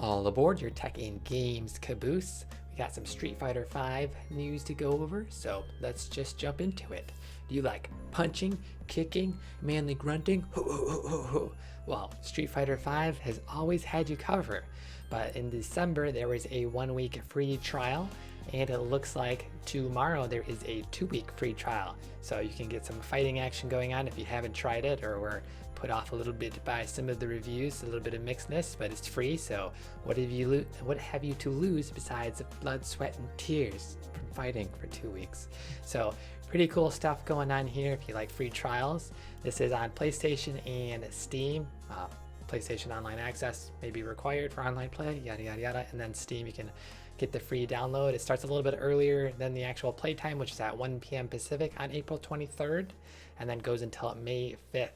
All aboard your tech and games caboose. We got some Street Fighter V news to go over, so let's just jump into it. Do you like punching, kicking, manly grunting? Well, Street Fighter V has always had you covered, but in December there was a 1-week free trial, and it looks like tomorrow there is a 2-week free trial. So you can get some fighting action going on if you haven't tried it or were put off a little bit by some of the reviews, a little bit of mixedness, but it's free. So what have you to lose besides blood, sweat, and tears from fighting for 2 weeks? So pretty cool stuff going on here if you like free trials. This is on PlayStation and Steam. PlayStation Online Access may be required for online play, yada yada yada, and then Steam you can get the free download. It starts a little bit earlier than the actual playtime, which is at 1 p.m. Pacific on April 23rd, and then goes until May 5th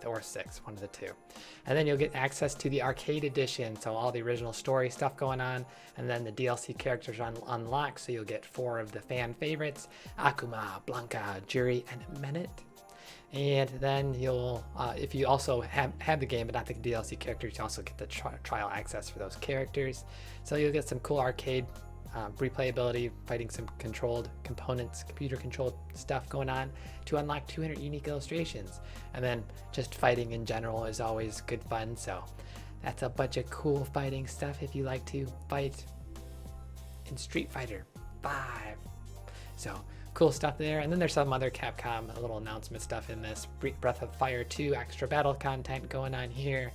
or 6th, one of the two. And then you'll get access to the arcade edition, so all the original story stuff going on, and then the DLC characters are unlocked, so you'll get 4 of the fan favorites: Akuma, Blanca, Juri, and Menet. And then you'll, if you also have the game but not the DLC characters, you also get the trial access for those characters. So you'll get some cool arcade replayability, fighting some controlled components, computer controlled stuff going on to unlock 200 unique illustrations. And then just fighting in general is always good fun. So that's a bunch of cool fighting stuff if you like to fight in Street Fighter 5. So cool stuff there. And then there's some other Capcom little announcement stuff in this. Breath of Fire 2 extra battle content going on here,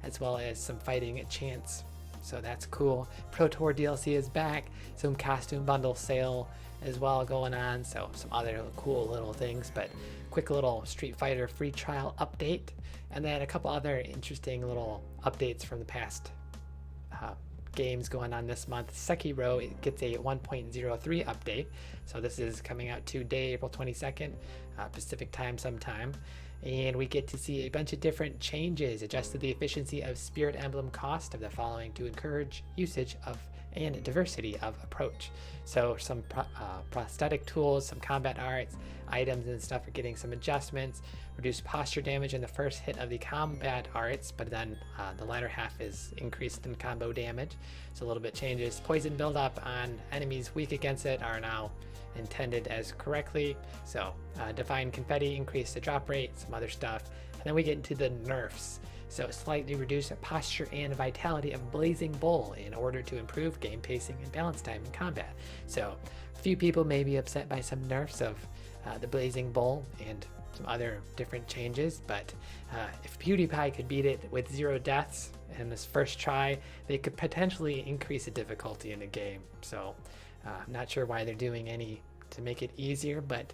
as well as some fighting chants. So that's cool. Pro Tour DLC is back. Some costume bundle sale as well going on. So some other cool little things, but quick little Street Fighter free trial update. And then a couple other interesting little updates from the past games going on this month. Sekiro, it gets a 1.03 update. So this is coming out today, April 22nd, Pacific time sometime. And we get to see a bunch of different changes. Adjusted the efficiency of Spirit Emblem cost of the following to encourage usage of and diversity of approach. So some prosthetic tools, some combat arts, items and stuff are getting some adjustments. Reduce posture damage in the first hit of the combat arts, but then the latter half is increased in combo damage. So a little bit changes. Poison buildup on enemies weak against it are now intended as correctly. So Divine Confetti increased the drop rate, some other stuff. And then we get into the nerfs. So slightly reduce posture and vitality of Blazing Bull in order to improve game pacing and balance time in combat. So a few people may be upset by some nerfs of the Blazing Bull and some other different changes, but if PewDiePie could beat it with 0 deaths in this first try, they could potentially increase the difficulty in the game. So I'm not sure why they're doing any to make it easier, but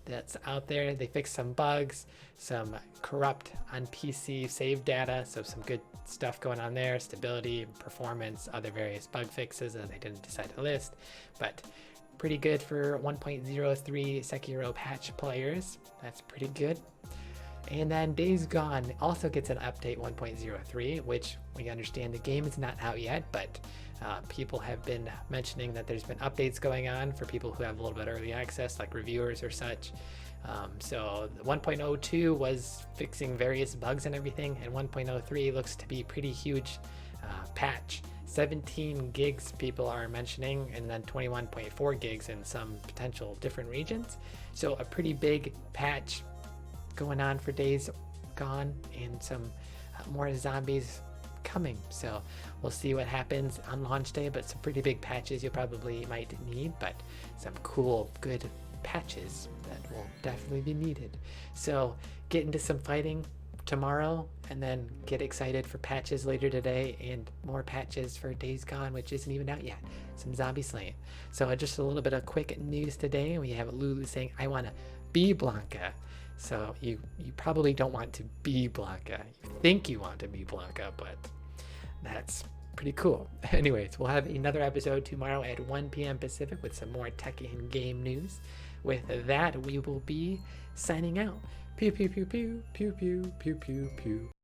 that's out there. They fixed some bugs, some corrupt on PC save data, so some good stuff going on there, stability, performance, other various bug fixes that they didn't decide to list, but pretty good for 1.03 Sekiro patch players. That's pretty good. And then Days Gone also gets an update 1.03, which we understand the game is not out yet, but people have been mentioning that there's been updates going on for people who have a little bit early access, like reviewers or such. So 1.02 was fixing various bugs and everything, and 1.03 looks to be pretty huge patch. 17 gigs people are mentioning, and then 21.4 gigs in some potential different regions. So a pretty big patch going on for Days Gone, and some more zombies coming. So we'll see what happens on launch day, but some pretty big patches you probably might need, but some cool, good patches that will definitely be needed. So get into some fighting tomorrow, and then get excited for patches later today, and more patches for Days Gone, which isn't even out yet. Some zombie slaying. So just a little bit of quick news today. We have Lulu saying, I want to be Blanca. So you probably don't want to be Blanca. You think you want to be Blanca, but that's pretty cool. Anyways, we'll have another episode tomorrow at 1 p.m. Pacific with some more tech and game news. With that, we will be signing out. Pew, pew, pew, pew, pew, pew, pew, pew, pew.